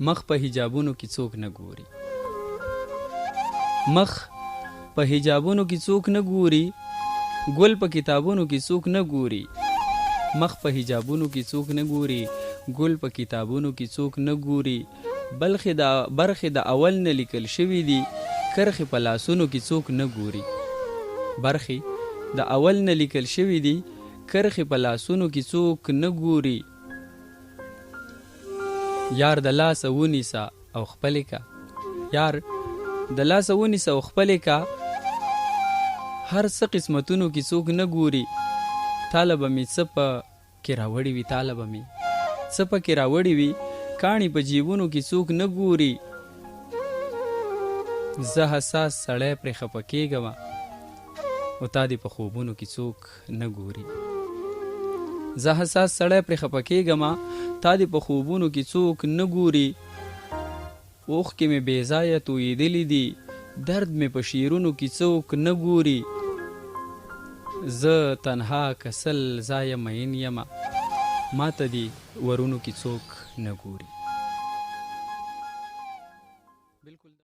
مخ په حجابونو کې څوک نه ګوري، مخ په حجابونو کې څوک نه ګوري، ګل په کتابونو کې څوک نه ګوري، مخ په حجابونو کې څوک نه ګوري، ګل په کتابونو کې څوک نه ګوري، برخې د اول نه لیکل شوي دي، کرخې په لاسونو کې څوک نه ګوري، برخې د اول نه لیکل شوي دي، کرخې په لاسونو کې څوک نه ګوري. یار د لاسه ونیسه او خپلې کا، یار د لاسه ونیسه او خپلې کا، هر څه قسمتونو کې څوک نه ګوري، طالبه مې څه په کې راوړي وي، طالبه مې څه په کې راوړي وي، کاڼي په جیبونو کې څوک نه ګوري. زه حساس سړی پرې خفه کېږمه او تا دې په خوبونو کې څوک نه ګوري. زه حساس سړی پرې خفه کېږمه تا دې په خوبونو کې څوک نه ګوري. اوښکې مې بې ځایه تویېدلي دي، درد مې په شعرونو کې څوک نه ګوري. زه تنها کسل ځایه مین یمه، ما ته دې ورونو کې څوک نه ګوري.